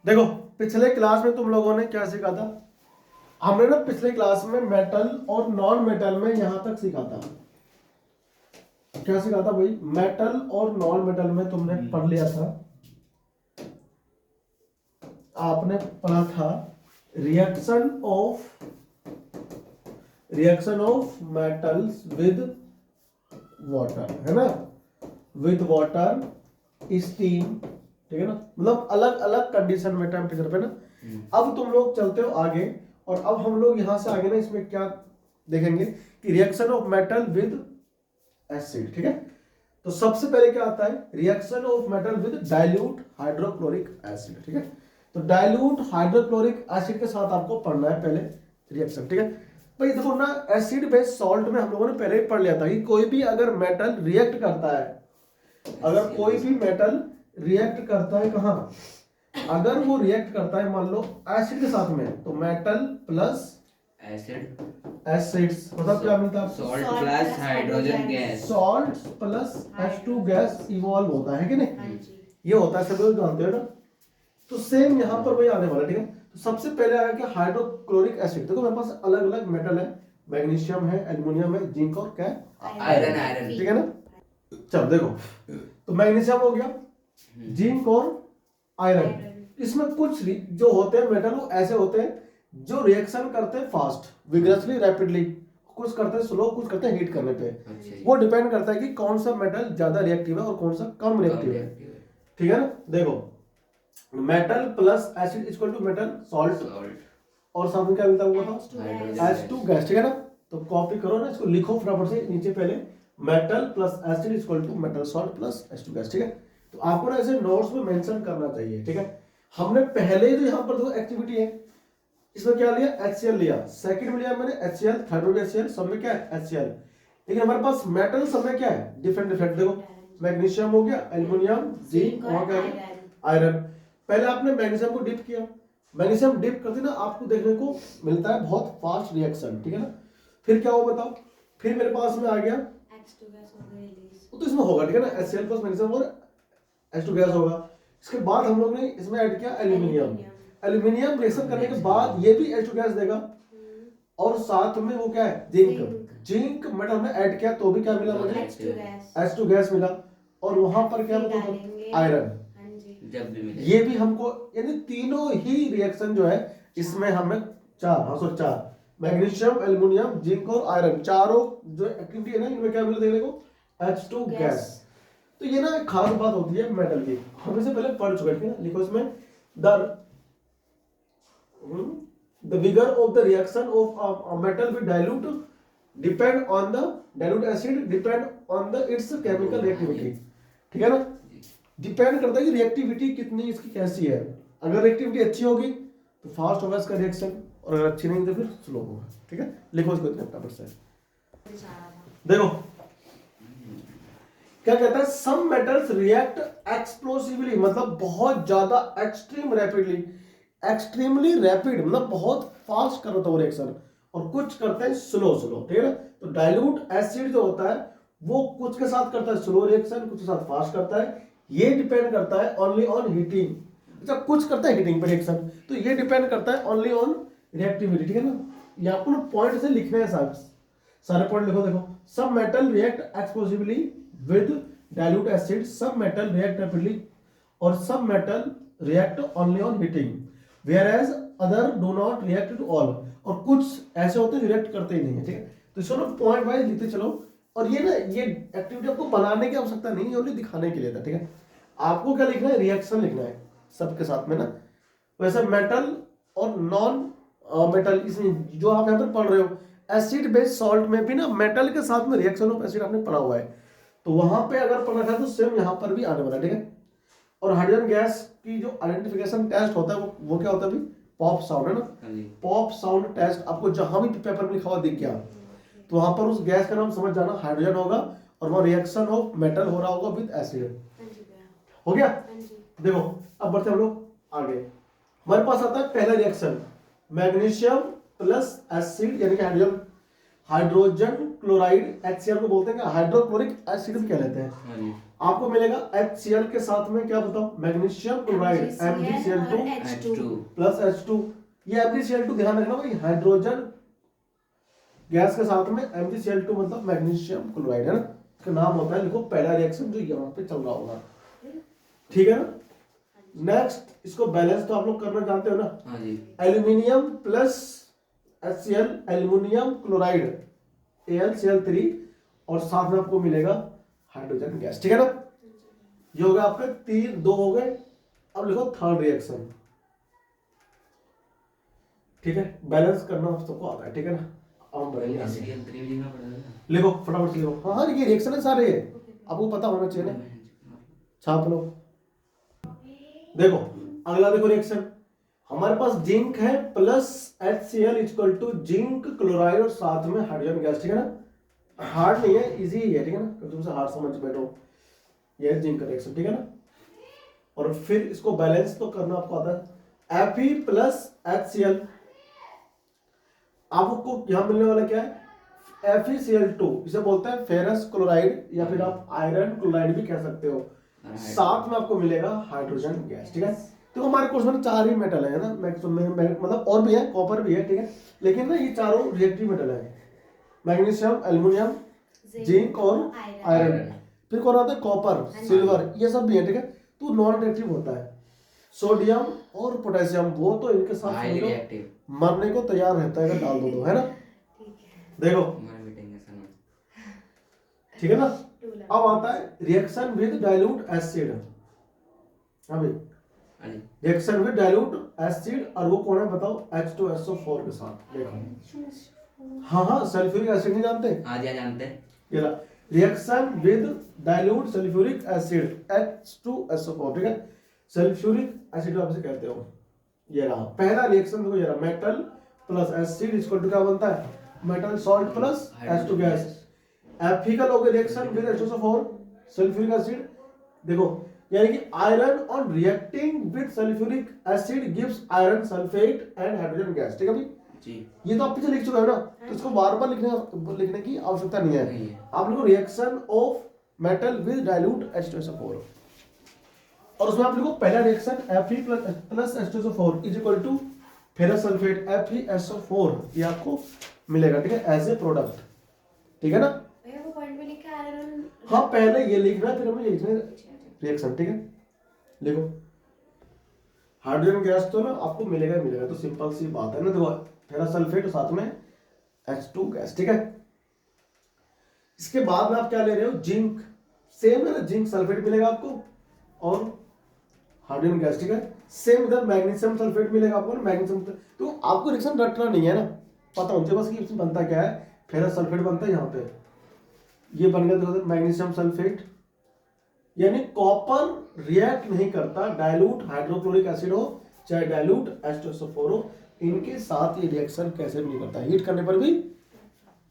देखो पिछले क्लास में तुम लोगों ने क्या सीखा था? हमने ना पिछले क्लास में मेटल और नॉन मेटल में यहां तक सीखा था। क्या सीखा था भाई? मेटल और नॉन मेटल में तुमने पढ़ लिया था, आपने पढ़ा था reaction of metals with water, है ना, विद वाटर स्टीम, ठीक है ना, मतलब अलग अलग कंडीशन में टेम्परेचर पे ना। अब तुम लोग चलते हो आगे, और अब हम लोग यहां से आगे ना इसमें क्या देखेंगे कि reaction of metal with acid, ठीक है। तो सबसे पहले क्या आता है? Reaction of metal with dilute hydrochloric acid, ठीक है। तो डाइल्यूट हाइड्रोक्लोरिक एसिड के साथ आपको पढ़ना है पहले रिएक्शन, ठीक है भाई। देखो ना, एसिड बेस्ड सॉल्ट में हम लोगों ने पहले ही पढ़ लिया था कि कोई भी अगर मेटल रिएक्ट करता है, अगर कोई भी मेटल रिएक्ट करता है, कहां, अगर वो रिएक्ट करता है मान लो एसिड के साथ में, तो मेटल प्लस एसिड्स मतलब क्या मिलता है? Salt plus hydrogen gas, salt plus H2 gas evolve होता है कि नहीं? ये होता है, सब लोग जानते हो ना। तो सेम यहां पर वही आने वाला, ठीक है। तो सबसे पहले आया कि हाइड्रोक्लोरिक एसिड। देखो मेरे पास अलग अलग मेटल है, मैग्नीशियम है, एल्युमिनियम है, जिंक और क्या, आयरन, ठीक है ना। चलो देखो, तो मैग्नीशियम हो गया, जिंक और आयरन। इसमें कुछ जो होते हैं मेटल वो ऐसे होते हैं जो रिएक्शन करते हैं फास्ट, विग्रसली, रैपिडली, कुछ करते हैं स्लो, कुछ करते हैं हीट करने पे। वो डिपेंड करता है कि कौन सा मेटल ज्यादा रिएक्टिव है और कौन सा कम रिएक्टिव है, ठीक है ना। देखो metal plus acid equal to metal salt, और साथ में क्या मिलता हुआ था? H2 गैस, ठीक है ना। तो कॉपी करो ना, इसको लिखो फटाफट से नीचे पहले, metal plus acid equal to metal salt plus H2 gas, ठीक है। तो आपको ना ऐसे नोट्स में मेंशन करना चाहिए, ठीक है। हमने पहले जो यहाँ पर देखो एक्टिविटी है, इसमें क्या लिया? HCl लिया, सेकंड में लिया मैंने HCl, थर्ड में HCl, सब में क्या है? HCl। लेकिन हमारे पास मेटल सब में क्या है? Different different. देखो मैग्नीशियम हो गया, एल्युमिनियम, जिंक, वहां क्या है? आयरन। पहले आपने मैग्नीशियम को डिप किया, मैग्नीशियम डिप करते ना आपको देखने को मिलता है बहुत फास्ट रिएक्शन, ठीक है ना। फिर क्या हो बताओ? फिर मेरे पास में आ गया तो इसमें होगा, ठीक है ना, HCl प्लस मैग्नीशियम और H2 गैस होगा। इसके बाद हम लोग ने इसमें ऐड किया एल्यूमिनियम, एल्यूमिनियम रिएक्शन करने के बाद ये भी H2 गैस देगा, और साथ में वो क्या है? जिंक मेटल में ऐड किया तो भी क्या मिला मुझे? H2 गैस मिला। और वहां पर क्या बताओ? आयरन। जब भी मिले ये भी हमको, यानी तीनों ही रिएक्शन जो है इसमें हमें चार मैग्नीशियम, एल्युमिनियम, जिंक और आयरन, चारों जो एक्टिविटी है ना, इनमें क्या मिला देखने को? H2 gas. तो ये ना एक खास बात होती है मेटल की, हम इसे पहले पढ़ चुके हैं, लिखो इसमें, the vigor of the reaction of a metal with dilute depend on the dilute acid depend on the its chemical reactivity, ठीक है ना। डिपेंड करता है कि रिएक्टिविटी कितनी इसकी कैसी है। अगर रिएक्टिविटी अच्छी होगी तो फास्ट होगा इसका रिएक्शन, और अगर अच्छी नहीं तो फिर स्लो होगा, ठीक है। लिखो इसको इतने फटाफट से। देखो क्या कहता है? सम मेटल्स रिएक्ट एक्सप्लोसिवली, मतलब बहुत ज्यादा, एक्सट्रीम रैपिडली, एक्सट्रीमली रैपिड मतलब बहुत फास्ट करता है वो रिएक्शन, और कुछ करते हैं स्लो, ठीक है ना। तो डाइल्यूट एसिड जो होता है वो कुछ के साथ करता है स्लो रिएक्शन, कुछ के साथ फास्ट करता है। ये डिपेंड करता है ओनली ऑन हीटिंग। अच्छा, कुछ करता है हीटिंग पे रिएक्शन, तो ये डिपेंड करता है ओनली ऑन रिएक्टिविटी, ठीक है ना। ये आपको पॉइंट से लिखने हैं सारे पॉइंट लिखो। देखो, सब metal react explosively with dilute acid, some metal react rapidly और some metal react only on heating, whereas other do not react to all, और कुछ ऐसे होते हैं रिएक्ट करते ही नहीं है, ठीक है। तो इसको ना पॉइंट वाइज लिखते चलो। और ये ना, ये एक्टिविटी आपको बनाने की आवश्यकता नहीं है, ओनली दिखाने के लिए था, ठीक है। आपको क्या लिखना है? रिएक्शन लिखना है सबके साथ में ना। वैसे मेटल और नॉन मेटल, इसमें जो आप यहाँ पर पढ़ रहे हो एसिड बेस्ड सॉल्ट में भी ना मेटल के साथ में रिएक्शन ऑफ एसिड आपने पढ़ा हुआ है, तो वहां पे अगर पढ़ रखा है तो सेम यहां पर भी आने वाला, ठीक है। और हाइड्रोजन गैस की जो आइडेंटिफिकेशन टेस्ट होता है वो क्या होता है? पॉप साउंड, है ना। पॉप साउंड टेस्ट आपको जहां भी पेपर में लिखा हुआ दिख गया तो वहां पर उस गैस का नाम समझ जाना, हाइड्रोजन होगा, और वो रिएक्शन ऑफ मेटल हो रहा होगा विद एसिड। हो गया? देखो अब बढ़ते हम लोग आगे। हमारे पास आता है पहला रिएक्शन, मैग्नीशियम प्लस एसिड यानी कि हाइड्रोजन क्लोराइड, HCl को बोलते हैं, हाइड्रोक्लोरिक एसिड भी कह लेते हैं। आपको मिलेगा HCl के साथ में क्या बताओ, magnesium chloride MgCl2 H2 plus H2। ये MgCl2 ध्यान रखना भाई, हाइड्रोजन गैस के साथ में MgCl2 मतलब मैग्नीशियम क्लोराइड है ना, इसका नाम होता है, लिखो पहला रिएक्शन जो यहाँ पे चल रहा होगा, ठीक है ना। नेक्स्ट इसको बैलेंस तो आप लोग करना जानते हो ना, हाँ जी, aluminium plus HCl aluminium chloride AlCl3 और साथ में आपको मिलेगा हाइड्रोजन गैस, ठीक है ना। ये हो गया आपके 2 हो गए। अब लिखो थर्ड रिएक्शन, ठीक है, बैलेंस करना आप सबको आता है, ठीक है ना। अब हम बढ़ेंगे आगे। HCl3 लिखना पड़ेगा। लिखो फटाफट से लिखो, हाँ ये रिएक्शन है सारे, आपको पता होना चाहिए ना, छाप लो। देखो अगला देखो रिएक्शन, हमारे पास जिंक है plus HCl equal to zinc chloride और साथ में हाइड्रोजन गैस, ठीक है ना। हार्ड नहीं है, इजी ही है, ठीक है ना, तुमसे हार्ड समझ बैठो, ये जिंक का रिएक्शन, ठीक है ना। और फिर इसको बैलेंस तो करना आपको आता है, Fe प्लस HCl, आपको यहां मिलने वाला क्या है, FeCl2, इसे बोलते हैं फेरस क्लोराइड या फिर आप आयरन क्लोराइड भी कह सकते हो, साथ में आपको मिलेगा हाइड्रोजन गैस, ठीक है। तो हमारे कोर्स में 4 ही मेटल है ना मतलब और भी है, कॉपर भी है, ठीक है, लेकिन ना ये चारों रिएक्टिव मेटल है, मैग्नीशियम एल्युमिनियम जिंक और आयरन। फिर कौन आता है, कॉपर सिल्वर, ये सब भी है, ठीक है। तो नॉन रिएक्टिव होता है, सोडियम और पोटेशियम, वो तो इनके साथ हाईली रिएक्टिव, मरने को तैयार रहता है अगर डाल दो तो, है ना। देखो ठीक है ना। अब आता है रिएक्शन विद डाइल्यूट एसिड, हाँ भाई, रिएक्शन विद डाइल्यूट एसिड, और वो कौन है बताओ, H2SO4 के साथ। देखो हाँ सल्फ्यूरिक एसिड नहीं जानते, हाँ जी जानते हैं, ये रहा reaction with dilute sulphuric acid H2SO4, ठीक है, सल्फ्यूरिक एसिड आप इसे कहते हो। ये रहा पहला रिएक्शन, देखो ये रहा metal plus acid equal to क्या बनता है, metal salt plus H2 gas. एफिकल हो गया reaction with H2SO4 sulphuric acid, देखो यानी कि iron on reacting with sulphuric acid gives iron sulphate and hydrogen gas, ठीक है भाई जी। ये तो आप पीछे लिख चुके हो ना, तो इसको बार-बार लिखने की आवश्यकता नहीं है। आप लिखो reaction of metal with dilute H2SO4 और उसमें आप लिखो पहला reaction Fe plus H2SO4 is equal to ferrous sulphate FeSO4, ये आपको मिलेगा, ठीक है, एज ए प्रोडक्ट, ठीक है ना। भैया वो पॉइंट में लिखा है आयरन, हाँ पहले ये लिखना फिर हमें लिखना रिएक्शन, ठीक है। लिखो हाइड्रोजन गैस तो ना आपको मिलेगा ही मिलेगा, तो सिंपल सी बात है ना, देखो फेरस सल्फेट और साथ में H2 गैस, ठीक है। इसके बाद में आप क्या ले रहे हो, जिंक, सेम है ना, जिंक सल्फेट मिलेगा आपको और हाइड्रोजन गैस, ठीक है। सेम इधर मैग्नीशियम सल्फेट मिलेगा आपको ना, मैग्नीशियम, तो आपको रिएक्शन रटना नहीं है ना, पता होना चाहिए बस कि इसमें बनता क्या है, फेरस सल्फेट बनता है यहाँ पे, ये बन गया देखो मैग्नीशियम सल्फेट, यानी कॉपर रिएक्ट नहीं करता, डाइल्यूट हाइड्रोक्लोरिक एसिड हो चाहे डाइल्यूट H2SO4 हो, इनके साथ ये रिएक्शन कैसे भी नहीं करता, हीट करने पर भी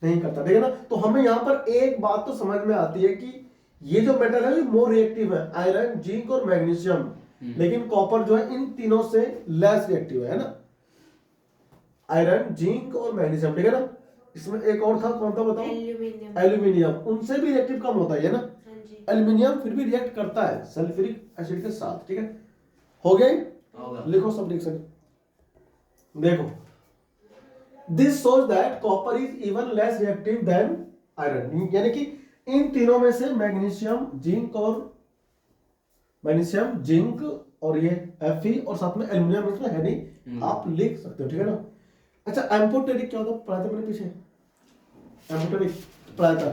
नहीं करता, ठीक है ना। तो हमें यहाँ पर एक बात तो समझ में आती है कि ये जो मेटल है मोर रिएक्टिव है, आयरन जिंक और मैग्नीशियम, लेकिन कॉपर जो है इन तीनों से लेस रिएक्टिव है ना, आयरन जिंक और मैग्नीशियम, ठीक है ना। इसमें एक और था, कौन था बताओ, एल्यूमिनियम, एल्यूमिनियम, उनसे भी रिएक्टिव कम होता है ना, हाँ जी, एल्यूमिनियम फिर भी रिएक्ट करता है सल्फ्यूरिक एसिड के साथ, ठीक है। हो गए, लिखो सब रिएक्शन, देखो this shows that copper is even less reactive than iron, यानी कि इन तीनों में से मैग्नीशियम जिंक और ये Fe और साथ में एल्यूमिनियम इसमें है नहीं, आप लिख सकते हो, ठीक है ना। अच्छा एम्फोटेरिक क्या होता है, पढ़ा था मैंने पीछे, एम्फोटेरिक पढ़ा था,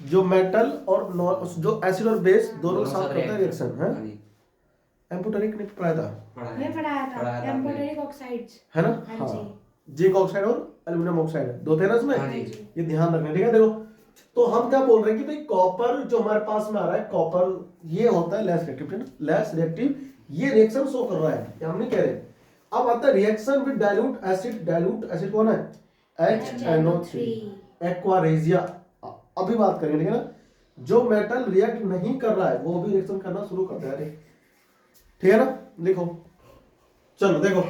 जो मेटल और जो एसिड और बेस दोनों के साथ करता है रिएक्शन है, एम्फोटेरिक ने पढ़ाया था, मैं पढ़ाया था एम्फोटेरिक ऑक्साइड्स, है ना, हाँ जिंक ऑक्साइड और एल्यूमिनियम ऑक्साइड दो थे ना इसमें, ये ध्यान रखना, ठीक है। देखो तो हम क्या बोल रहे हैं कि भाई कॉपर जो हमारे पास में आ रहा है, कॉपर ये होता है लेस रिएक्टिव, लेस रिएक्टिव, ये रिएक्शन शो कर रहा है, ये हम नहीं कह रहे। अब आता है रिएक्शन विद डाइल्यूट एसिड कौन है, HNO3 एक्वारेजिया, अभी बात करेंगे, ठीक है ना। जो मेटल रिएक्ट नहीं कर रहा है वो भी रिएक्शन करना शुरू करता है, ठीक है ना। लिखो चलो देखो,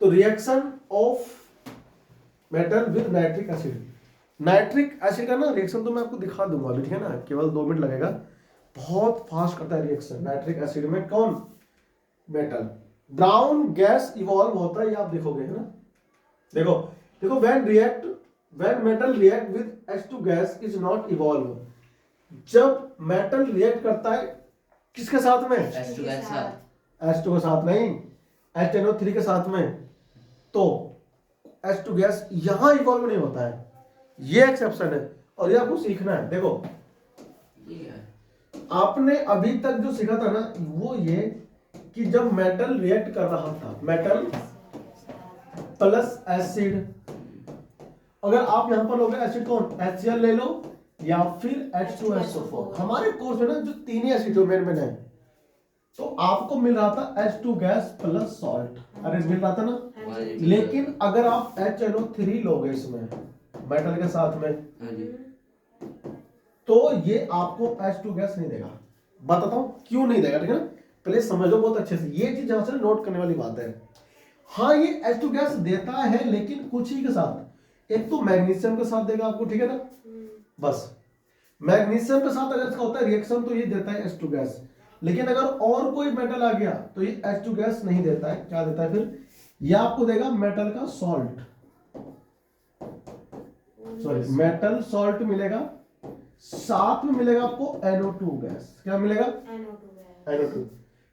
तो reaction of metal with nitric acid का ना रिएक्शन तो मैं आपको दिखा दूंगा अभी, ठीक है ना, केवल 2 मिनट लगेगा। बहुत फास्ट करता है रिएक्शन नाइट्रिक एसिड में। कौन? मेटल। ब्राउन गैस इवॉल्व होता है, ये आप देखोगे, है ना। देखो देखो, when metal react with H2 gas is not evolve. जब मेटल रिएक्ट करता है किसके साथ में? H2 के साथ। H2 के साथ नहीं, HNO3 के साथ में, तो H2 गैस यहां इवॉल्व नहीं होता है, ये एक्सेप्शन है। और ये आपको सीखना है। देखो ये है। आपने अभी तक जो सीखा था ना, वो ये कि जब मेटल रिएक्ट कर रहा था, मेटल प्लस एसिड, अगर आप यहां पर लोगे एसिड कौन? HCl ले लो या फिर H2SO4। हमारे कोर्स में ना जो तीन ही एसिड जो मेन है, तो आपको मिल रहा था H2 गैस प्लस सॉल्ट, अरे मिल रहा था ना। लेकिन अगर आप HNO3 लोगे इसमें मेटल के साथ में, हाँ जी। तो ये आपको H2 गैस नहीं देगा। बताता हूं क्यों नहीं देगा, ठीक है ना। पहले समझ लो बहुत अच्छे से, ये चीज यहां से नोट करने वाली बात है। हाँ ये H2 गैस देता है, लेकिन कुछ ही के साथ। एक तो मैग्नीशियम के साथ देगा आपको, ठीक है ना, बस मैग्नीशियम के साथ अगर इसका होता है रिएक्शन तो ये देता है H2 गैस। लेकिन अगर और कोई मेटल आ गया तो ये H2 गैस नहीं देता है। क्या देता है फिर? ये आपको देगा मेटल का सॉल्ट, सॉरी मेटल सॉल्ट मिलेगा, साथ में मिलेगा आपको NO2 गैस। क्या मिलेगा? NO2,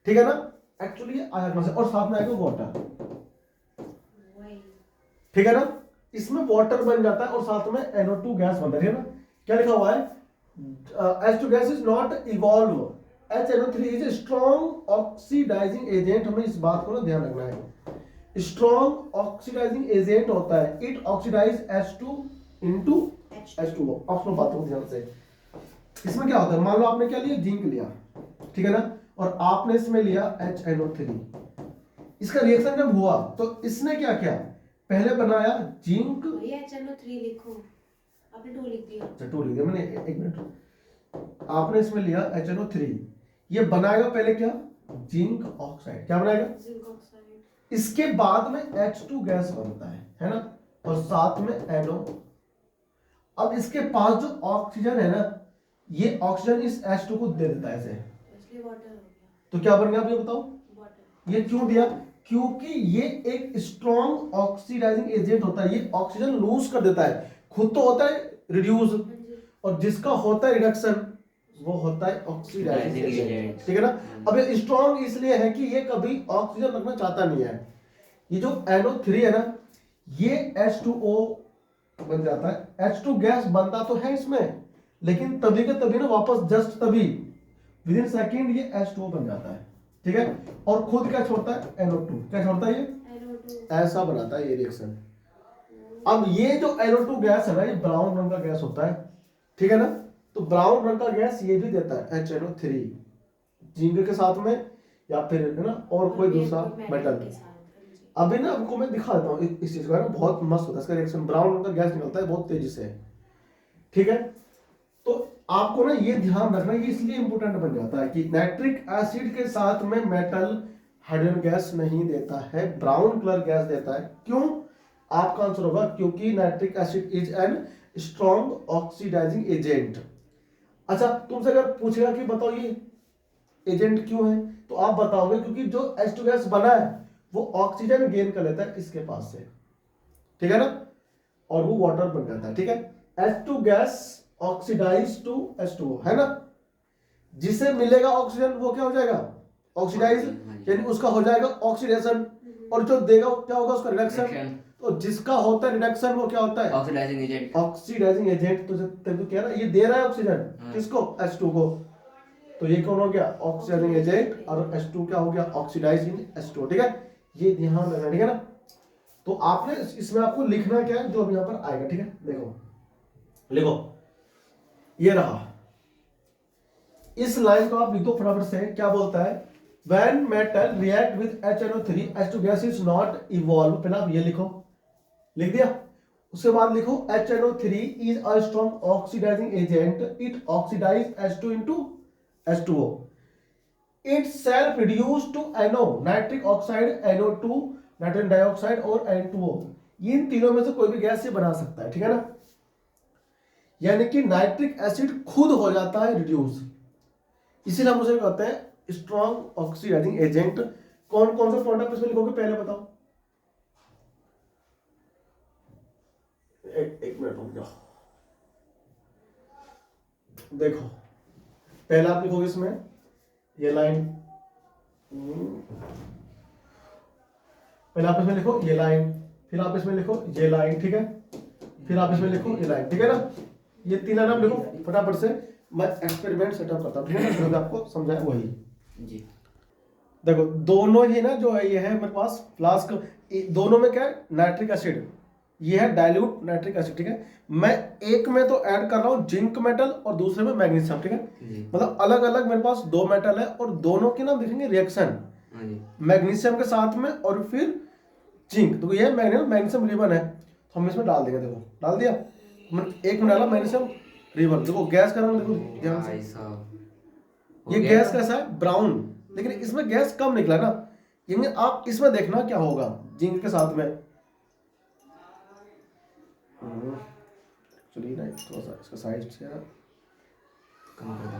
ठीक है ना। एक्चुअली आया कहां से? और साथ में आएगा वाटर, ठीक है ना। इसमें वाटर बन जाता है और साथ में NO2 गैस बनता है ना। क्या लिखा हुआ है? H2 gas is not evolve, HNO3 is a strong oxidising agent. हमें इस बात को ना ध्यान रखना है, स्ट्रॉन्ग ऑक्सीडाइजिंग एजेंट होता है। It oxidise H2 into H2O। Optional बातों को ध्यान से, इसमें क्या होता है? मान लो आपने क्या लिया? जिंक लिया, ठीक है ना, और आपने इसमें लिया HNO3। इसका रिएक्शन जब हुआ तो इसने क्या किया? पहले बनाया जिंक, ये HNO3 लिखो, आपने 2 लिख दिया। अच्छा 2 लिख दिया मैंने, एक मिनट। आपने इसमें लिया HNO3, ये बनाएगा पहले क्या? Zinc oxide. क्या बनाएगा? Zinc oxide. इसके बाद में H2 गैस बनता है ना, और साथ में NO। अब इसके पास जो ऑक्सीजन है ना, ये ऑक्सीजन इस H2 को दे देता है ऐसे, इसलिए वाटर हो गया। तो क्या बन गया आप ये बताओ? वाटर। ये क्यों दिया? क्योंकि ये एक स्ट्रॉन्ग ऑक्सीडाइजिंग एजेंट होता है, ये ऑक्सीजन लूज कर देता है। खुद तो होता है रिड्यूस, और जिसका होता है रिडक्शन वो होता है ऑक्सीडाइजिंग एजेंट, ठीक है ना। अब ये स्ट्रॉन्ग इसलिए है कि ये कभी ऑक्सीजन रखना चाहता नहीं है। ये जो NO3 है ना, ये H2O बन जाता है। H2 गैस बनता तो है इसमें, लेकिन तभी के तभी ना, वापस जस्ट तभी विद इन सेकंड ये H2O बन जाता है, ठीक है। और खुद क्या छोड़ता है? NO2। क्या छोड़ता है? ये NO2। ऐसा बनाता है ये रिएक्शन। अब ये जो NO2 गैस है ना, ये ब्राउन रंग का गैस होता है, ठीक है ना। तो ब्राउन रंग का गैस ये भी देता है HNO3 जिंक के साथ में, या फिर है ना और कोई दूसरा मेटल। अभी ना आपको मैं दिखा देता हूँ इस चीज को, है ना, बहुत मस्त होता है इसका रिएक्शन। ब्राउन रंग का गैस निकलता है बहुत तेजी से, ठीक है। तो आपको ना ये ध्यान रखना, ये इसलिए इंपोर्टेंट बन जाता है कि नाइट्रिक एसिड के साथ में मेटल हाइड्रोजन गैस नहीं देता है, ब्राउन कलर गैस देता है। क्यों? आपका आंसर होगा क्योंकि nitric acid is an strong oxidising agent. अच्छा, तुमसे अगर पूछेगा कि बताओ ये एजेंट क्यों है, तो आप बताओगे क्योंकि जो H2 गैस बना है वो ऑक्सीजन गेन कर लेता है इसके पास से, ठीक है ना, और वो वाटर बन जाता है, ठीक है। H2 gas oxidise to H2O, है ना। जिसे मिलेगा ऑक्सीजन वो क्या हो जाएगा? ऑक्सीडाइज, यानी उसका हो जाएगा ऑक्सीडेशन, और जो देगा क्या होगा? उसका रिडक्शन। तो जिसका होता है रिडक्शन वो क्या होता है? Oxidising agent. Oxidising agent. तो जब तो कह रहा है ये दे रहा है ऑक्सीजन किसको? H2 को। तो ये कौन हो गया? ऑक्सीडाइजिंग एजेंट, और H2 क्या हो गया? ऑक्सीडाइज इन H2, ठीक है। ये ध्यान रखना, ठीक है ना। तो आपने इसमें आपको लिखना क्या है जो अब यहां पर आएगा, ठीक है। देखो लिखो, ये रहा, इस लाइन को आप लिख दो फटाफट से। क्या बोलता है? When metal react with HNO3, H2 gas is not evolve। पहले आप ये लिखो, लिख दिया। उसके बाद लिखो HNO3 is a strong oxidizing agent, it oxidize H2 into H2O, it self reduce to NO, nitric oxide, NO2, nitrogen dioxide और N2O। इन तीनों में से कोई भी गैस से बना सकता है, ठीक है ना। यानी कि नाइट्रिक एसिड खुद हो जाता है रिड्यूस, इसीलिए हम उसे कहते हैं स्ट्रॉन्ग ऑक्सीडाइजिंग एजेंट। कौन कौन सा प्रोडक्ट इसमें लिखोगे पहले बताओ। एक मिनट रुक जाओ। देखो पहला आप लिखोगे इसमें ये लाइन, पहले आप इसमें लिखो ये लाइन, फिर आप इसमें लिखो ये लाइन, ठीक है, फिर आप इसमें लिखो ये लाइन, ठीक है ना। ये तीन लाइन आप लिखो फटाफट से, मैं एक्सपेरिमेंट सेटअप करता हूँ, ठीक है ना, जो मैं आपको समझाया वही। जी देखो दोनों ही ना जो है ये है मेरे पास फ्लास्क, दोनों में क्या है नाइट्रिक एसिड, ये है डाइल्यूट नाइट्रिक एसिड, ठीक है। मैं एक में तो ऐड कर रहा हूँ जिंक मेटल और दूसरे में मैग्नीशियम, ठीक है। जी मतलब अलग अलग मेरे पास दो मेटल है और दोनों की ना देखेंगे रिएक्शन हाँ जी मैग्नीशियम के साथ में और फिर जिंक, तो ये मैग्नीशियम रिबन है, तो हम इसमें डाल देंगे। देखो डाल दिया, एक में डाला मैग्नीशियम रिबन। देखो गैस का रंग देखो ध्यान से, भाई साहब ये गैस कैसा है ब्राउन, लेकिन इसमें गैस कम निकला ना, यानी आप इसमें देखना क्या होगा जिंक के साथ में। चलिए ना थोड़ा सा इसका साइज से ना कम कर दो।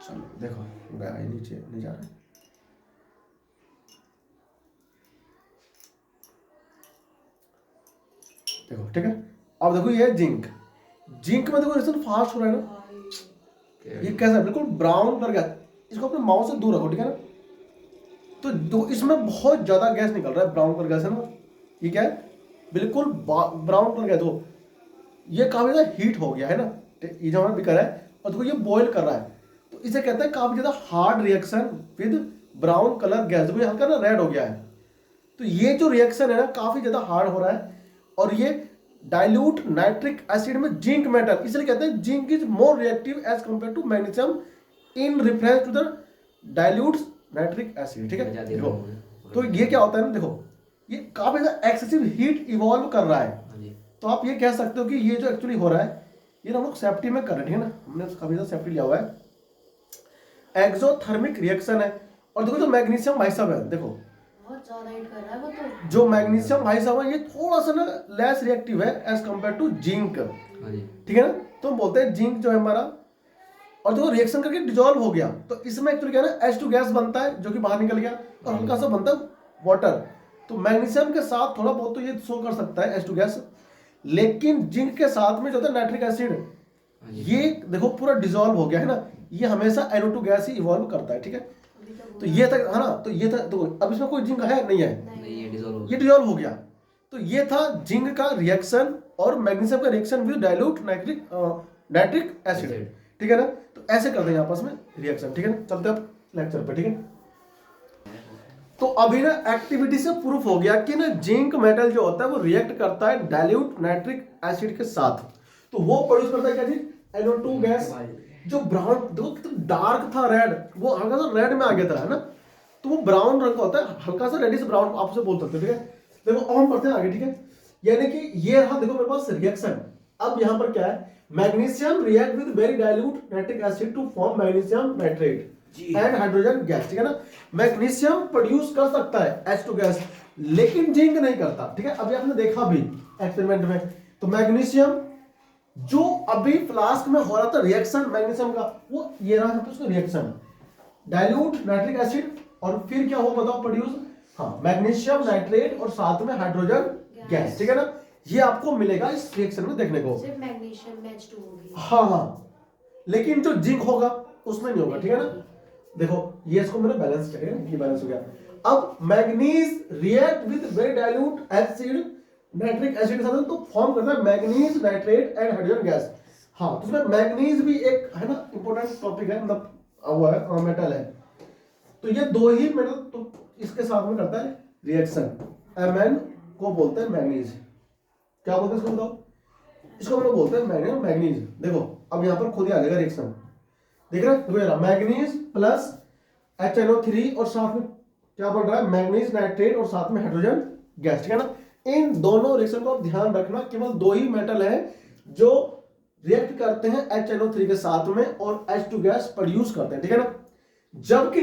चलो देखो गया है नीचे नहीं जा रहा है। देखो ठीक है, अब देखो ये जिंक, जिंक में देखो रिएक्शन फास्ट हो रहा है ना, ये कैसा है बिल्कुल ब्राउन कर गया। इसको अपने माउथ से दूर रखो, ठीक है ना। तो इसमें बहुत ज्यादा गैस निकल रहा है ब्राउन कर गैस है ना, ये क्या है बिल्कुल ब्राउन कर गया। तो ये काफी ज्यादा हीट हो गया है ना, ये जो हमारा बिकर है, और देखो ये बॉईल कर रहा है, तो इसे कहते हैं काफी ज्यादा hard reaction with brown colour gas. देखो ये हल्का ना रेड हो गया है, तो ये जो रिएक्शन है ना काफी ज्यादा हार्ड हो रहा है, और ये डाइल्यूट नाइट्रिक एसिड में जिंक मेटल, इसलिए कहते हैं zinc is more reactive as compare to magnesium in reference to the dilute nitric acid, ठीक है। देखो तो ये क्या होता है ना, देखो ये काफी ज्यादा एक्सेसिव हीट इवॉल्व कर रहा है, हाँ जी तो आप ये कह सकते हो कि ये जो एक्चुअली हो रहा है ये हम लोग सेफ्टी में कर रहे हैं, ठीक है ना, हमने काफी ज्यादा सेफ्टी लिया हुआ है। एक्सोथर्मिक रिएक्शन है, और देखो जो मैग्नीशियम भाई साहब है, देखो बहुत ज्यादा हीट कर रहा है वो तो। जो मैग्नीशियम भाई साहब है ये थोड़ा सा ना लेस रिएक्टिव है एज कंपेयर टू जिंक, हाँ जी ठीक है ना। तो हम बोलते हैं जिंक जो है हमारा, और जो रिएक्शन करके डिजोल्व हो गया, तो इसमें एक्चुअली क्या है ना H2 गैस बनता है जो कि बाहर निकल गया, और हल्का सा बनता है वाटर। तो मैग्नीशियम के साथ थोड़ा बहुत तो ये शो कर सकता है H2 गैस, लेकिन जिंक के साथ में जो होता है नाइट्रिक एसिड, ये देखो पूरा डिजोल्व हो गया है ना, ये हमेशा NO2 गैस ही इवॉल्व करता है, ठीक है। तो ये था है ना, तो ये था, तो अब इसमें कोई जिंक है नहीं है, नहीं ये डिसॉल्व ये डिजोल्व हो गया। तो ये था जिंक का रिएक्शन और मैग्नीशियम का reaction with dilute nitric acid, ठीक है ना। तो ऐसे करते हैं आपस में रिएक्शन, ठीक है ना। चलते हैं लेक्चर पे, ठीक है। तो अभी ना एक्टिविटी से प्रूफ हो गया कि ना जिंक मेटल जो होता है वो रिएक्ट करता है डाइल्यूट नाइट्रिक एसिड के साथ, तो वो प्रोड्यूस करता है क्या जी NO2 गैस। जो ब्राउन देखो तो डार्क था रेड, वो हल्का सा रेड में आ गया था है ना, तो वो ब्राउन रंग का होता है, हल्का सा रेडिश ब्राउन आप उसे बोल सकते हो, ठीक है। देखो अब हम पढ़ते हैं आगे, ठीक है। यानी कि ये रहा देखो मेरे पास रिएक्शन। अब यहाँ पर क्या है, magnesium react with very dilute nitric acid to form magnesium nitrate and hydrogen gas, ठीक है ना। मैग्नीशियम प्रोड्यूस कर सकता है H2 गैस, लेकिन जिंक नहीं करता, ठीक है। अभी आपने देखा भी एक्सपेरिमेंट में, तो मैग्नीशियम जो अभी फ्लास्क में हो रहा था रिएक्शन मैग्नीशियम का, वो ये रहा था उसका रिएक्शन डाइल्यूट नाइट्रिक एसिड, और फिर क्या हो बताओ प्रोड्यूस, हाँ मैग्नीशियम नाइट्रेट और साथ में हाइड्रोजन गैस, ठीक है ना। ये आपको मिलेगा इस रिएक्शन में देखने को, सिर्फ मैग्नीशियम में H2 होगी। हाँ, लेकिन जो जिंक होगा उसमें नहीं होगा, ठीक है ना। देखो ये इसको मैंने बैलेंस किया, ये बैलेंस हो गया। अब manganese react with very dilute acid nitric acid के साथ तो फॉर्म करता है manganese nitrate and hydrogen gas. हाँ, तो उसमें मैग्नीज भी एक है ना इंपॉर्टेंट टॉपिक है, मतलब वो है मेटल है। तो ये दो ही मेटल तो इसके साथ में करता है रिएक्शन, Mn को बोलते हैं मैग्नीज। क्या बोलते हैं इसको बताओ, इसको हम लोग बोलते हैं मैग्नीज। देखो अब यहाँ पर खुद ही आ जाएगा रिएक्शन, देख रहे हैं, देखो मैग्नीज प्लस HNO3 और साथ में क्या बन रहा है मैग्नीज नाइट्रेट और साथ में हाइड्रोजन गैस, ठीक है ना। इन दोनों रिएक्शन को आप ध्यान रखना, केवल दो ही मेटल है जो रिएक्ट करते हैं HNO3 के साथ में और H2 गैस प्रोड्यूस करते हैं, ठीक है ना। जबकि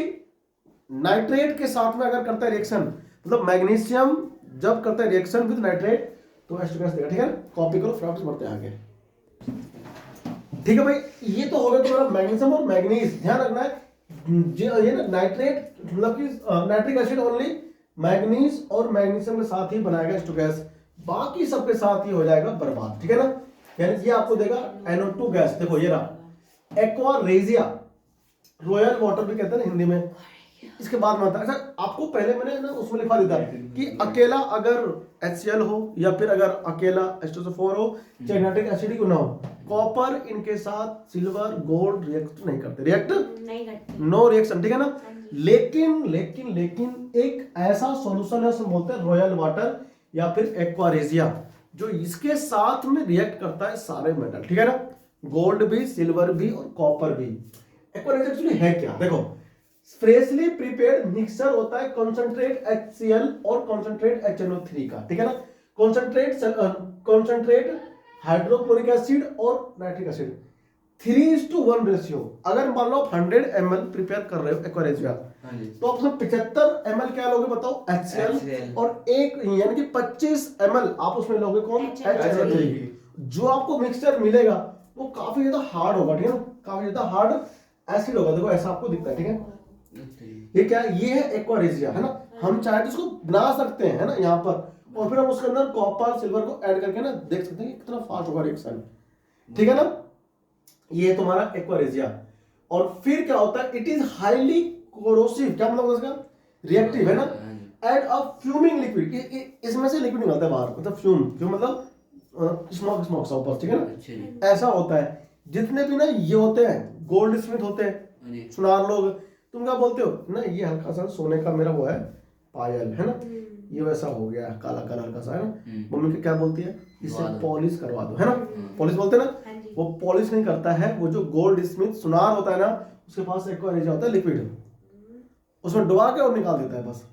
नाइट्रेट के साथ में अगर करता है रिएक्शन, मतलब मैग्नीशियम जब करता है रिएक्शन विद नाइट्रेट तो H2 गैस देगा, ठीक है ना। कॉपी करो, फिर आप बढ़ते हैं आगे। ठीक है भाई, ये तो हो गया तुम्हारा मैग्नीशियम और मैग्नीज। ध्यान रखना है ये ना नाइट्रेट मतलब कि नाइट्रिक एसिड ओनली मैग्नीज और मैग्नीशियम के साथ ही बनाया गया H2 गैस, बाकी सबके साथ ही हो जाएगा बर्बाद। ठीक है ना, यानी ये आपको देगा NO2 गैस। देखो ये रहा एक्वा रेजिया, रॉयल वाटर भी कहते हैं ना हिंदी में। इसके बाद में आता है, अच्छा आपको पहले मैंने ना उसमें लिखा देता कि अकेला अगर HCl हो या फिर अगर अकेला H2SO4 हो, चाहे नाइट्रिक एसिड क्यों ना हो, कॉपर इनके साथ सिल्वर गोल्ड रिएक्ट नहीं करते, रिएक्ट नहीं करते, नो रिएक्शन। ठीक है ना, हाँ जी। लेकिन एक ऐसा सॉल्यूशन है उसमें बोलते हैं रॉयल वाटर या फिर एक्वारेजिया, जो इसके साथ में रिएक्ट करता है सारे मेटल। ठीक है ना, गोल्ड भी, सिल्वर भी और कॉपर भी। एक्वारेजिया एक्चुअली है क्या, देखो फ्रेशली प्रिपेयर्ड मिक्सचर होता है कॉन्सेंट्रेट HCl और कॉन्सेंट्रेट HNO3 का। ठीक है ना, कॉन्सेंट्रेट हाइड्रोक्लोरिक एसिड और नाइट्रिक एसिड 3:1 रेशियो। अगर मान लो आप 100 ml प्रिपेयर कर रहे हो एक्वारेजिया, हाँ जी। तो आप उसमें 75 ml क्या लोगे बताओ, HCl, और एक यानी कि 25 ml आप उसमें लोगे कौन, HNO3। जो आपको मिक्सचर मिलेगा वो काफी ज्यादा हार्ड होगा। ठीक है ना, काफी ज्यादा हार्ड एसिड होगा। देखो ऐसा आपको दिखता है। ठीक है, ये क्या है, ये है एक्वारेजिया, है ना। हम चाहे तो इसको बना सकते हैं, है ना, यहाँ पर, और फिर हम उसके अंदर कॉपर सिल्वर को ऐड करके ना देख सकते हैं कि कितना फास्ट होगा रिएक्शन। ठीक है ना, ये तुम्हारा एक्वारेजिया। और फिर क्या होता है, इट इज हाईली कोरोसिव, क्या मतलब उसका, रिएक्टिव, है ना, एंड अ फ्यूमिंग लिक्विड, इसमें से लिक्विड निकलता है बाहर, मतलब फ्यूम मतलब स्मोक सा ऊपर। ठीक है ना, ऐसा होता है। जितने भी ना ये होते हैं गोल्ड स्मिथ होते हैं, सुनार लोग, तुम क्या बोलते हो ना, ये हल्का सा सोने का मेरा वो है पायल, है ना, ये वैसा हो गया काला काला हल्का सा, है ना। मम्मी क्या बोलती है, इससे पॉलिश करवा दो, है ना, पॉलिश बोलते हैं ना। वो पॉलिश नहीं करता है, वो जो गोल्ड स्मिथ सुनार होता है ना, उसके पास एक्वारेजिया होता है लिक्विड, उसमें डुबा के और निकाल देता है बस,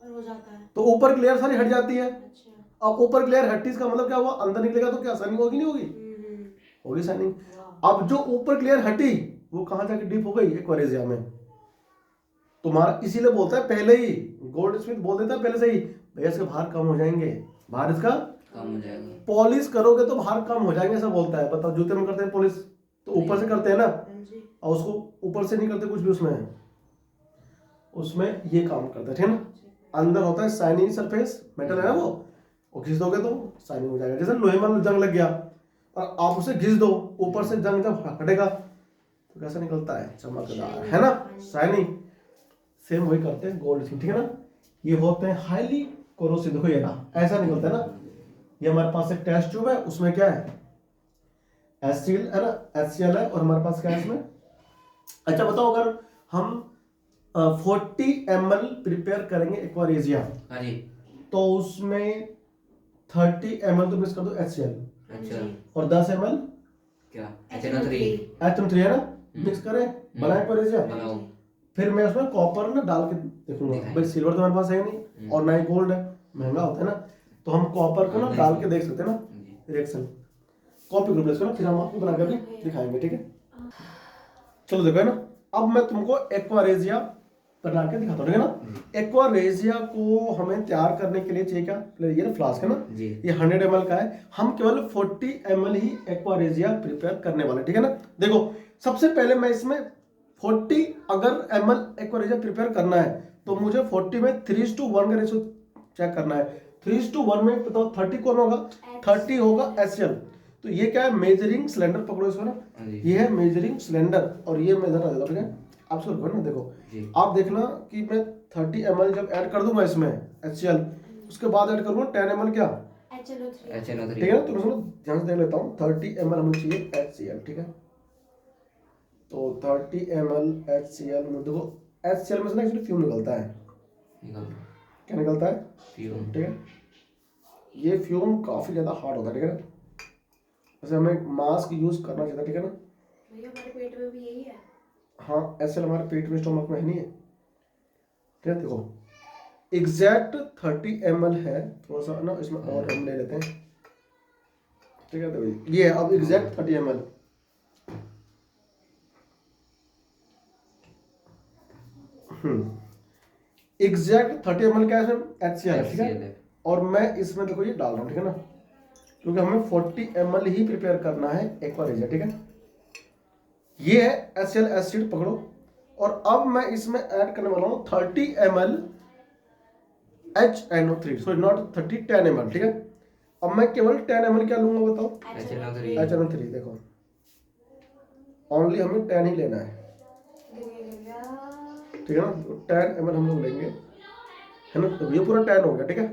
और हो जाता है, तो ऊपर की लेयर सारी हट जाती है। अच्छा। अब ऊपर की लेयर हटी, इसका मतलब क्या हुआ, अंदर निकलेगा तो क्या शाइनिंग होगी, नहीं होगी, होगी शाइनिंग। अब जो ऊपर की लेयर हटी वो कहां जाके डीप हो गई, एक्वारेजिया में। तुम्हारा इसीलिए बोलता है पहले ही, गोल्ड स्मिथ बोल देता है पहले से ही, भैया इसके बाहर कम हो जाएंगे, बाहर इसका कम हो जाएगा, पॉलिश करोगे तो बाहर कम हो जाएंगे, ऐसा बोलता है। बताओ जूते में करते हैं पॉलिश तो ऊपर से करते हैं ना, और उसको ऊपर से नहीं करते कुछ भी, उसमें ये काम करता है। ठीक है ना, अंदर होता है शाइनिंग सरफेस, मेटल है ना, वो घिस दोगे तो शाइनिंग हो जाएगा। जैसे लोहे में जंग लग गया और आप उसे घिस दो, ऊपर से जंग जब हटेगा तो कैसा निकलता है, चमकदार, है ना, शाइनिंग। सेम वही करते हैं गोल्ड स्मिथ। ठीक है ना, ये होते हैं हाईली कोरोसिव। देखो ये ना ऐसा निकलता है ना, ये हमारे पास एक टेस्ट ट्यूब है, उसमें क्या है, HCl है ना, HCl है, और हमारे पास क्या है इसमें। अच्छा बताओ, अगर हम 40 ml प्रिपेयर करेंगे एक्वारेजिया, तो उसमें 30 ml तो मिक्स कर दो HCl, अच्छा, और 10 ml क्या HNO3 HM3, है ना, मिक्स करें, बनाए एक्वारेजिया। बनाओ, फिर मैं उसमें कॉपर ना डाल के देखूंगा, भाई सिल्वर तो हमारे पास है नहीं और ना ही गोल्ड है, महंगा होता है ना, तो हम कॉपर को ना डाल के देख सकते हैं ना रिएक्शन। कॉपी ग्रुप इसको ना, फिर हम आपको बना कर भी दिखाएंगे। ठीक है, चलो देखो, है ना, अब मैं तुमको एक्वारेजिया बना के दिखाता हूँ। ठीक है ना, एक्वारेजिया को हमें तैयार करने के लिए चाहिए क्या, ये ना फ्लास्क है ना, ये 100 ml का है, हम केवल 40 ml ही एक्वारेजिया प्रिपेयर करने वाले। ठीक है ना, देखो सबसे पहले मैं इसमें 40 अगर ml एक्वारेजिया प्रिपेयर करना है तो मुझे 40 में 3:1 का रेशियो चेक करना है। 3:1 में बताओ 30 कौन होगा, 30 होगा HCl। तो ये क्या है, मेजरिंग सिलेंडर, पकड़ो इसको ना, ये है मेजरिंग सिलेंडर, और ये मैं इधर आ जाता हूँ। ठीक है, आप इसको रखो ना, देखो आप देखना कि मैं 30 ml जब ऐड कर दूंगा इसमें HCl, उसके बाद ऐड करूंगा 10 ml क्या, HNO3। ठीक है ना, तो मैं सुनो ध्यान से देख लेता हूँ। 30 ml हमें चाहिए HCl। ठीक है, तो 30 ml HCl में देखो, HCl में से ना एक्चुअली फ्यूम निकलता है, क्या निकलता है, फ्यूम। ठीक है, ये फ्यूम काफी ज्यादा हार्ड होता है। ठीक है ना, वैसे हमें मास्क यूज करना चाहिए। ठीक है ना, भैया हमारे पेट में भी यही है। हाँ, HCl हमारे पेट में, स्टोमक में है नहीं है। ठीक है, देखो एग्जैक्ट 30 ml है, थोड़ा सा ना इसमें और हम ले लेते हैं। ठीक है, देखो ये है अब एग्जैक्ट 30 ml। एग्जैक्ट 30 ml क्या है इसमें, HCl। ठीक है, और मैं इसमें देखो ये डाल रहा हूँ। ठीक है ना, क्योंकि हमें 40 ml ही प्रिपेयर करना है एक्वारेजिया। ठीक है, ये है HCl एसिड, पकड़ो। और अब मैं इसमें ऐड करने वाला हूँ 30 ml HNO3, sorry not 30, 10 ml, ठीक है। अब मैं केवल 10 ml क्या लूंगा बताओ, HNO3 HNO3। देखो ओनली हमें 10 ही लेना है, ठीक है ना। 10 ml हम लोग लेंगे, है ना। तो ये पूरा 10 हो गया, ठीक है,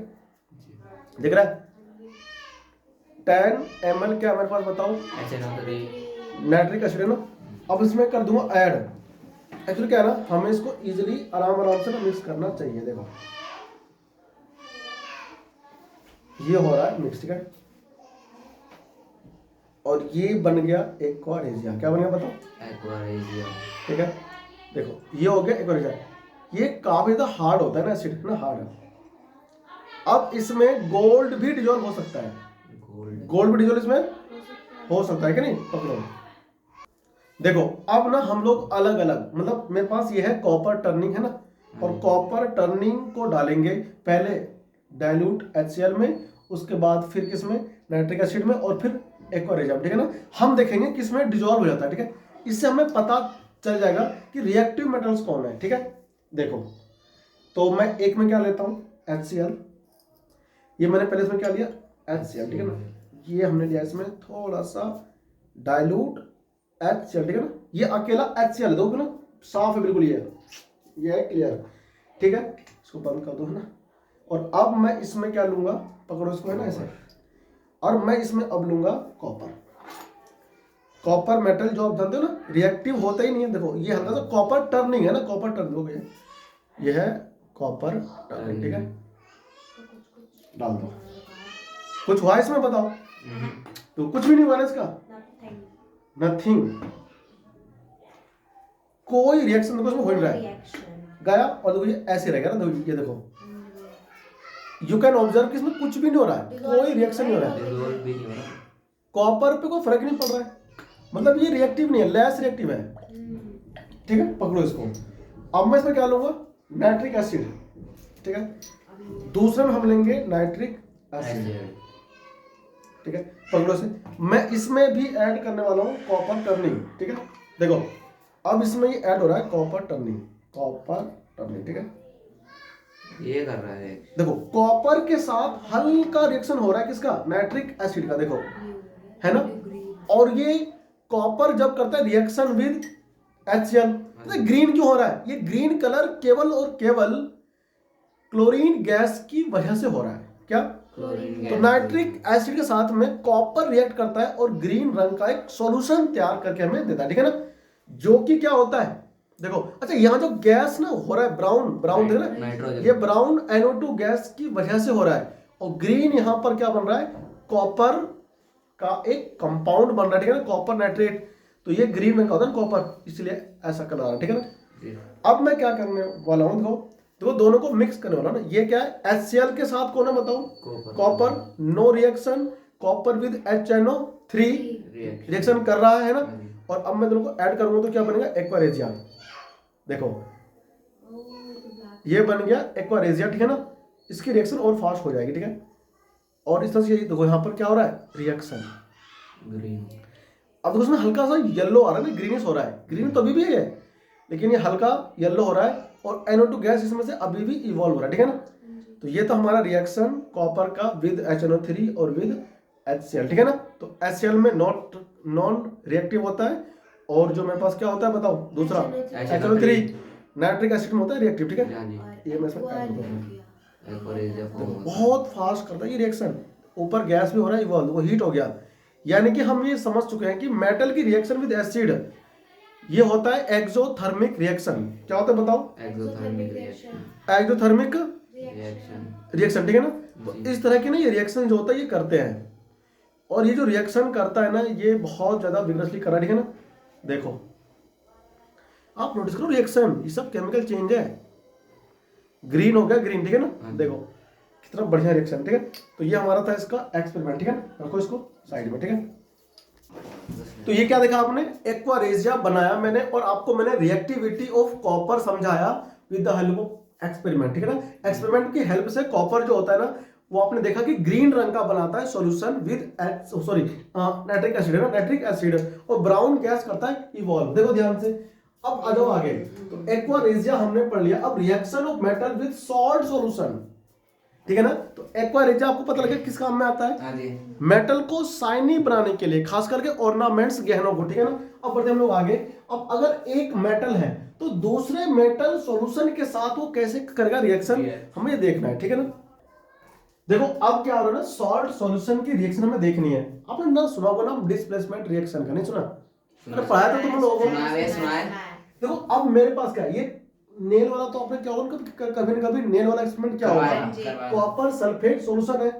दिख रहा है। 10 ml क्या हमारे पास बताओ, HNO3 नाइट्रिक एसिड है ना। अब इसमें कर दूंगा ऐड। एक्चुअली क्या है ना, हमें इसको इजीली आराम से ना मिक्स करना चाहिए। देखो ये हो रहा है मिक्स, ठीक है। और ये बन गया एक्वारेजिया। क्या बन गया बताओ, एक्वारेजिया, ठीक है। देखो ये हो गया एक्वारेजिया। ये काफी ज्यादा हार्ड होता है ना एसिड, ना हार्ड है। अब इसमें गोल्ड भी डिजोल्व हो सकता है, गोल्ड भी डिजोल्व इसमें हो सकता है कि नहीं, पकड़ो। देखो अब ना हम लोग अलग अलग, मतलब मेरे पास ये है कॉपर टर्निंग, है ना। और कॉपर टर्निंग को डालेंगे पहले डाइल्यूट HCl में, उसके बाद फिर किसमें, नाइट्रिक एसिड में, और फिर एक्वारेजिया, ठीक है ना। हम देखेंगे किसमें डिजोल्व हो जाता है, ठीक है। इससे हमें पता चल जाएगा कि रिएक्टिव मेटल्स कौन है, ठीक है। देखो तो मैं एक में क्या लेता हूँ HCl, ये मैंने पहले इसमें क्या लिया HCl, ठीक है ना। ये हमने लिया इसमें थोड़ा सा डाइल्यूट HCl, ठीक है ना। ये अकेला HCl दो ना, साफ है बिल्कुल, ये है क्लियर, ठीक है। इसको बंद कर दो, है ना। और अब मैं इसमें क्या लूंगा, पकड़ो इसको, है ना ऐसे। और मैं इसमें अब लूंगा कॉपर मेटल, जो आप जानते हो ना रिएक्टिव होता ही नहीं है। देखो ये हल्का सा कॉपर टर्निंग है ना, कॉपर टर्निंग हो गया, ये है कॉपर टर्निंग, ठीक है। डाल दो। कुछ हुआ इसमें बताओ, तो कुछ भी नहीं हुआ ना इसका, नथिंग, कोई रिएक्शन देखो इसमें हो नहीं रहा है, गया। और देखो ये ऐसे रहेगा ना, ये देखो यू कैन ऑब्जर्व कि इसमें कुछ भी नहीं हो रहा है, कोई रिएक्शन नहीं हो रहा है, डिसॉल्व भी नहीं हो रहा, कॉपर पे कोई फर्क नहीं पड़ रहा है, मतलब ये रिएक्टिव नहीं है, लेस रिएक्टिव है, ठीक है। पकड़ो इसको। अब मैं इसमें क्या लूंगा, नाइट्रिक एसिड, ठीक है। दूसरे में हम लेंगे नाइट्रिक एसिड, ठीक है। पकड़ो से। मैं इसमें भी ऐड करने वाला हूँ कॉपर टर्निंग, ठीक है। देखो अब इसमें ये ऐड हो रहा है कॉपर टर्निंग, ठीक है। ये कर रहा है, देखो कॉपर के साथ हल्का रिएक्शन हो रहा है किसका, नाइट्रिक एसिड का, देखो है ना। और ये कॉपर जब करता है रिएक्शन विद HCl, तो ग्रीन क्यों हो रहा है, ये ग्रीन कलर केवल और केवल क्लोरीन गैस की वजह से हो रहा है। क्या, तो नाइट्रिक एसिड के साथ में कॉपर रिएक्ट करता है और ग्रीन रंग का एक सॉल्यूशन तैयार करके हमें देता है, ठीक है ना। जो कि क्या होता है, देखो अच्छा यहाँ जो गैस ना हो रहा है ब्राउन देख रहे हैं, ये ब्राउन NO2 गैस की वजह से हो रहा है। और ग्रीन यहाँ पर क्या बन रहा है, कॉपर का एक कंपाउंड बन रहा है, ठीक है ना, कॉपर नाइट्रेट। तो ये ग्रीन रंग का होता है कॉपर, इसलिए ऐसा कलर आ रहा है, ठीक है ना। अब मैं क्या करने वाला हूँ, देखो दोनों को मिक्स करने वाला ना। ये क्या है, HCl के साथ कौन है बताओ, copper, no reaction, copper with HNO3 reaction कर रहा है ना। और अब मैं दोनों को ऐड करूंगा तो क्या बनेगा, एक्वारेजिया। देखो ये बन गया एक्वारेजिया, ठीक है ना। इसकी रिएक्शन और फास्ट हो जाएगी, ठीक है। और इस तरह से देखो यहाँ पर क्या हो रहा है, रिएक्शन ग्रीन। अब देखो उसमें हल्का सा येलो आ रहा है ना, ग्रीनिश हो रहा है, ग्रीन तो अभी भी है लेकिन ये हल्का येलो हो रहा है। और NO2 गैस इसमें से अभी भी इवॉल्व हो रहा है, ठीक है ना। तो ये तो हमारा रिएक्शन कॉपर का विद HNO3 और विद HCl, ठीक है ना। तो HCl में नॉन रिएक्टिव होता है, और जो मेरे पास क्या होता है बताओ, दूसरा HNO3 नाइट्रिक एसिड में होता है रिएक्टिव, ठीक है। ये मैं इसमें ऐड कर दूंगा, बहुत फास्ट करता है ये रिएक्शन, ऊपर गैस भी हो रहा है इवॉल्व, वो हीट हो गया। यानी कि हम ये समझ चुके हैं कि मेटल की रिएक्शन विद एसिड ये होता है एक्सोथर्मिक रिएक्शन। क्या होता है बताओ, एक्सोथर्मिक रिएक्शन, ठीक है ना। तो इस तरह की ना ये रिएक्शन जो होता है ये करते हैं। और ये जो रिएक्शन करता है ना, ये बहुत ज्यादा विग्रसली कर रहा है, ठीक है ना। देखो आप नोटिस करो रिएक्शन, ये सब केमिकल चेंज है। ग्रीन हो गया ग्रीन, ठीक है ना। देखो कितना बढ़िया रिएक्शन, ठीक है। तो ये हमारा था इसका एक्सपेरिमेंट, ठीक है ना। रखो इसको साइड में, ठीक है। तो ये क्या देखा आपने, एक्वारेजिया बनाया मैंने, और आपको मैंने रिएक्टिविटी ऑफ कॉपर समझाया with the help of experiment, ठीक है ना। एक्सपेरिमेंट की हेल्प से कॉपर जो होता है ना, वो आपने देखा कि ग्रीन रंग का बनाता है सॉल्यूशन विद नाइट्रिक एसिड है ना, नाइट्रिक एसिड, और ब्राउन गैस करता है इवॉल्व। देखो ध्यान से, अब आ जाओ आगे। तो एक्वारेजिया हमने पढ़ लिया। अब reaction of metal with salt solution, ठीक है ना। तो एक्वारेजिया आपको पता लगे किस काम में आता है? हाँ जी। मेटल को शाइनी बनाने के लिए, खास करके ऑर्नामेंट्स, गहनों को, ठीक है ना। अब बढ़ते हम लोग आगे। अब अगर एक मेटल है तो दूसरे मेटल सॉल्यूशन के साथ वो कैसे करेगा रिएक्शन, हमें देखना है, ठीक है ना। देखो अब क्या हो रहा है ना, सॉल्ट सॉल्यूशन की रिएक्शन हमें देखनी है। आपने ना सुना होगा ना डिस्प्लेसमेंट रिएक्शन का, नहीं सुना? अरे पढ़ाया था तुम लोगों को। सुना है। देखो अब मेरे पास क्या है, ये नेल वाला तो आपने क्या होगा कभी न कभी नेल वाला एक्सपेरिमेंट क्या होगा, कॉपर सल्फेट सॉल्यूशन है,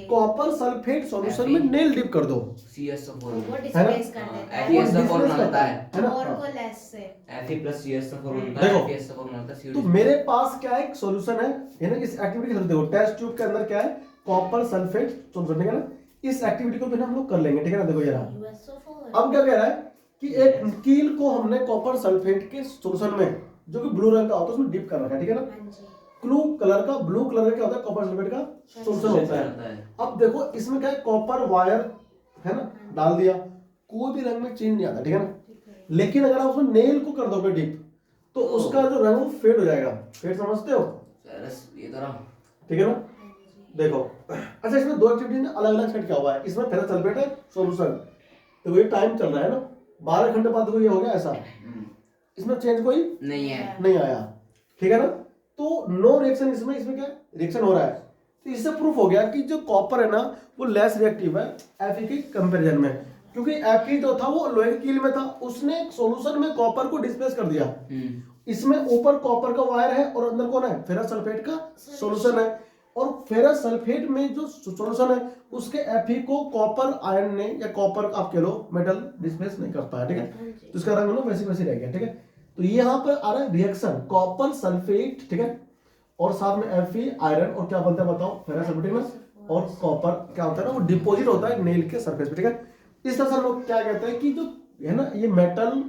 कॉपर सल्फेट सॉल्यूशन में नेल डिप कर दो, CSO4 वो डिस्प्लेस कर देता है FeSO4 बनाता है और को लेस से Fe+CSO4 बनता है, देखो, FeSO4 बनाता है। तो मेरे पास क्या एक सॉल्यूशन है ना, इस एक्टिविटी के देखो, टेस्ट ट्यूब के अंदर क्या है, कॉपर सल्फेट सॉल्यूशन, ठीक है ना। इस एक्टिविटी को भी हम लोग कर लेंगे, ठीक है ना। देखो ये रहा। अब क्या कह रहा है कि एक कील को हमने कॉपर सल्फेट के सॉल्यूशन में, जो कि ब्लू रंग का होता है, उसमें डिप कर रखा है, ठीक है ना। ब्लू कलर का क्या होता है, कॉपर सल्फेट का सॉल्यूशन होता है। अब देखो इसमें क्या है, कॉपर वायर है ना, डाल दिया, कोई भी रंग में चेंज नहीं आता, ठीक है ना। लेकिन अगर आप उसमें नेल को कर दोगे डिप, तो उसका जो रंग वो फेड हो जाएगा। फेड समझते हो? ये तरह, ठीक है ना। देखो अच्छा, इसमें दो एक्टिविटी में अलग अलग सेट क्या हुआ है। इसमें फेरस सल्फेट है सॉल्यूशन, तो ये टाइम चल रहा है ना, 12 घंटे बाद ये हो गया ऐसा, इसमें चेंज कोई नहीं आया, ठीक है ना। तो नो रिएक्शन इसमें क्या रिएक्शन हो रहा है। तो इससे प्रूफ हो गया कि जो कॉपर है ना वो लेस रिएक्टिव है Fe के कंपैरिजन में, क्योंकि Fe जो था वो लोहे की कील में था, उसने सॉल्यूशन में कॉपर को डिस्प्लेस कर दिया। इसमें ऊपर कॉपर का वायर है और अंदर कौन है, फेरस सल्फेट का सॉल्यूशन है, और फेरस सल्फेट में जो सॉल्यूशन है उसके Fe को कॉपर आयन ने, या कॉपर आप कह लो मेटल, डिस्प्लेस नहीं कर पाया, ठीक है। तो इसका रंग ना वैसे वैसे रह गया, ठीक है। तो ये यहाँ पर आ रहा है रिएक्शन कॉपर सल्फेट, ठीक है, और साथ में Fe आयरन, और क्या बनता है बताओ, फेरस सल्फेट में, और कॉपर क्या होता है ना, वो डिपोजिट होता है नेल के सरफेस पे, ठीक है। इस तरह से हम लोग क्या कहते हैं कि जो है ना, ये मेटल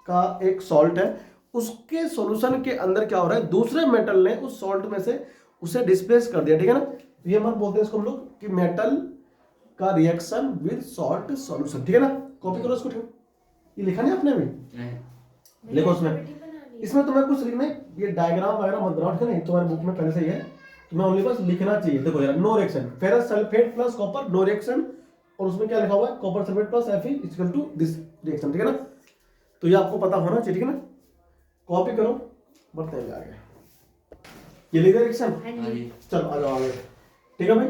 का एक सॉल्ट है, उसके सॉल्यूशन के अंदर क्या हो रहा है, दूसरे मेटल ने उस सॉल्ट में से उसे डिस्प्लेस कर दिया, ठीक है ना। तो ये हम बोलते हैं इसको हम लोग कि मेटल का रिएक्शन विद सॉल्ट सॉल्यूशन, ठीक है ना। कॉपी करो इसको, ये लिखा नहीं आपने भी, लिखो उसमें। इसमें तुम्हें कुछ लिखना है, ये डायग्राम वगैरह मत बनाओ, ठीक है ना, तुम्हारे बुक में पहले से ही है, तुम्हें ओनली बस लिखना चाहिए। देखो यार, no reaction, ferrous sulphate plus copper, no reaction, और उसमें क्या लिखा हुआ है, copper sulphate plus Fe equal to this reaction, ठीक है ना। तो ये आपको पता होना चाहिए, ठीक है ना। कॉपी करो, बढ़ते हैं आगे। ये लिख रिएक्शन, चलो आ जाओ आगे, ठीक है भाई।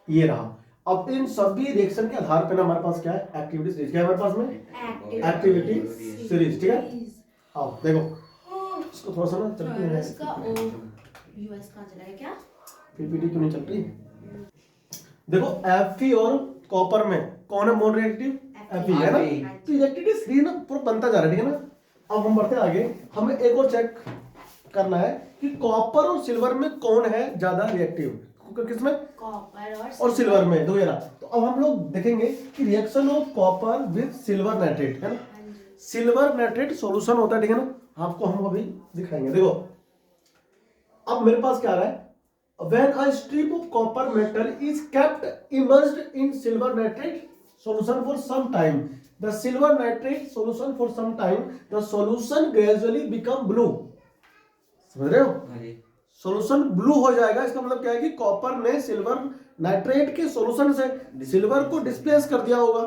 ये रहा। अब इन सभी रिएक्शन के आधार पे ना हमारे पास क्या है, एक्टिविटी सीरीज, क्या है हमारे पास में, एक्टिविटी सीरीज, ठीक है। आओ देखो इसको थोड़ा सा ना चलती है, इसका ओ यूएस का चला है क्या, पीपीटी क्यों नहीं चल रही। देखो Fe और कॉपर में कौन है मोल रिएक्टिव, Fe है ना। तो रिएक्टिविटी सीरीज ना पूरा बनता जा रहा है, ठीक है ना। अब हम बढ़ते आगे, हमें एक और चेक करना है कि कॉपर और सिल्वर में कौन है ज्यादा रिएक्टिव, किसमें, कॉपर और सिल्वर में, दो ये रहा। तो अब हम लोग देखेंगे कि reaction of copper with silver nitrate, है ना। सिल्वर नाइट्रेट सॉल्यूशन होता है, ठीक है ना, आपको हम अभी दिखाएंगे। देखो अब मेरे पास क्या आ रहा है, when a strip of copper metal is kept immersed in silver nitrate solution for some time, the silver nitrate solution for some time, the solution gradually become blue, समझ रहे हो, सॉल्यूशन ब्लू हो जाएगा। इसका मतलब क्या है कि कॉपर ने सिल्वर नाइट्रेट के सॉल्यूशन से सिल्वर को डिस्प्लेस कर दिया होगा,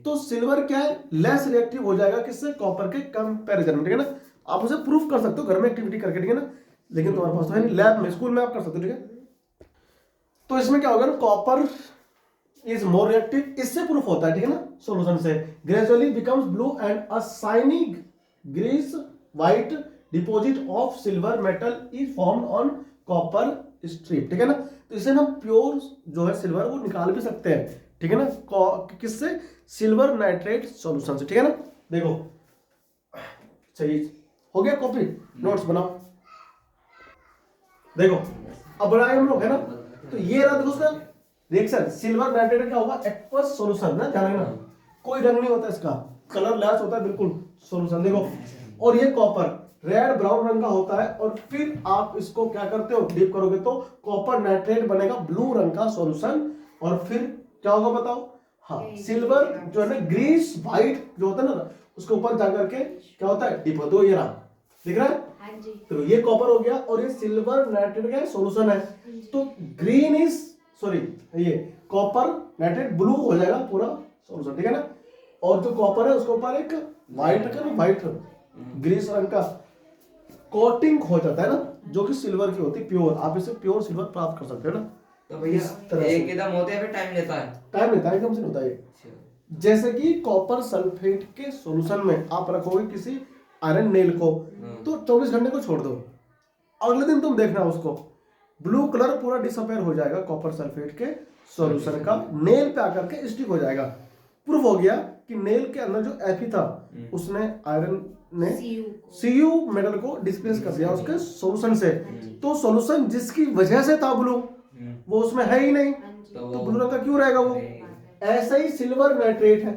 तो सिल्वर क्या है, लेस रिएक्टिव हो जाएगा किससे, कॉपर के कंपैरिजन में, ठीक है ना। आप उसे प्रूफ कर सकते हो घर में एक्टिविटी करके, ठीक है ना, लेकिन तुम्हारे पास तो है नहीं, लैब में स्कूल में आप कर सकते हो, ठीक है। तो इसमें क्या होगा ना, कॉपर इज मोर रिएक्टिव, इससे प्रूफ होता है, ठीक है ना, सॉल्यूशन से gradually becomes blue and a shiny grease white deposit of silver metal is formed on copper strip, ठीक है ना। तो इसे हम प्योर जो है सिल्वर वो निकाल भी सकते हैं, ठीक है ना, किससे, सिल्वर नाइट्रेट सॉल्यूशन से, ठीक है ना। देखो सही हो गया, कॉपी नोट्स बनाओ। देखो अब बनाए हम लोग, है ना। तो ये रहा, देखो उसका रिएक्शन सिल्वर नाइट्रेट क्या होगा, एक्वस सॉल्यूशन ना, ध्यान रखना, कोई रंग नहीं होता इसका, कलर लेस होता है बिल्कुल सॉल्यूशन। देखो और ये कॉपर रेड ब्राउन रंग का होता है और फिर आप इसको क्या करते हो, डिप करोगे तो कॉपर नाइट्रेट बनेगा ब्लू रंग का सॉल्यूशन। और फिर क्या होगा बताओ, हाँ सिल्वर जो है ना ग्रीस व्हाइट जो होता है ना उसके ऊपर जाकर के क्या होता है, डिप होता है। ये रहा, दिख रहा है। हाँ जी। तो ये कॉपर हो गया और ये सिल्वर नाइट्रेट का सॉल्यूशन है। तो ग्रीन इज सॉरी ये कॉपर नाइट्रेट ब्लू हो जाएगा पूरा सॉल्यूशन, ठीक है ना। और जो कॉपर है उसके ऊपर एक व्हाइट का व्हाइट ग्रीस रंग का कोटिंग हो जाता है ना, जो कि सिल्वर की होती है प्योर। आप इसे प्योर सिल्वर प्राप्त कर सकते हो ना। तो भैया इस तरह से। एकदम होते हैं फिर टाइम लेता है? टाइम लेता है, एकदम से नहीं होता है। जैसे कि कॉपर सल्फेट के सॉल्यूशन में आप रखोगे किसी आयरन नेल को तो 24 घंटे को छोड़ दो, अगले दिन तुम देखना उसको ब्लू कलर पूरा डिसअपेयर हो जाएगा कॉपर सल्फेट के सॉल्यूशन का, नेल पे आकर के स्टिक हो जाएगा। प्रूव हो गया कि नेल के अंदर जो Fe था उसने आयरन ने Cu मेटल को डिस्प्लेस कर दिया उसके सॉल्यूशन से। तो सॉल्यूशन जिसकी वजह से था ब्लू वो उसमें है ही नहीं, तो ब्लू रंग का क्यों रहेगा वो। ऐसा ही सिल्वर नाइट्रेट है,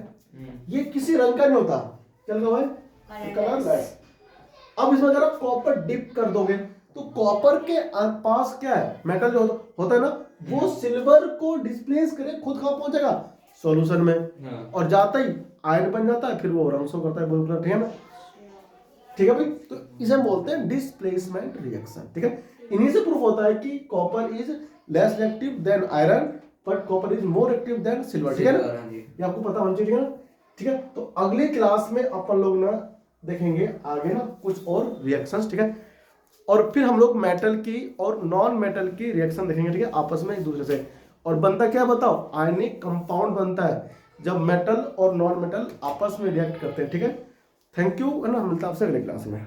ये किसी रंग का नहीं होता, चल रहा है कलरलेस। अब इसमें अगर आप कॉपर डिप कर दोगे तो कॉपर के पास क्या है, मेटल जो होता है ना वो सिल्वर को डिस्प्लेस करे खुद कहाँ पहुंचेगा, सॉल्यूशन में। और जाता ही आयन बन जाता है, फिर वो रंग शो करता है ब्लू कलर, ठीक है ना। ठीक है भाई, तो इसे हम बोलते हैं डिस्प्लेसमेंट रिएक्शन, ठीक है। इन्हीं से प्रूफ होता है कि copper is less reactive than iron but copper is more active than silver, ठीक है ना। ये आपको पता होना चाहिए, ठीक है ना। ठीक है, तो अगली क्लास में अपन लोग ना देखेंगे आगे ना कुछ और रिएक्शंस, ठीक है। और फिर हम लोग मेटल की और नॉन मेटल की रिएक्शन देखेंगे, ठीक है, आपस में एक दूसरे से। और बनता क्या बताओ, आयनिक कंपाउंड बनता है जब मेटल और नॉन मेटल आपस में रिएक्ट करते हैं, ठीक है। थैंक यू, है ना, मिलता है आपसे अगले क्लास में।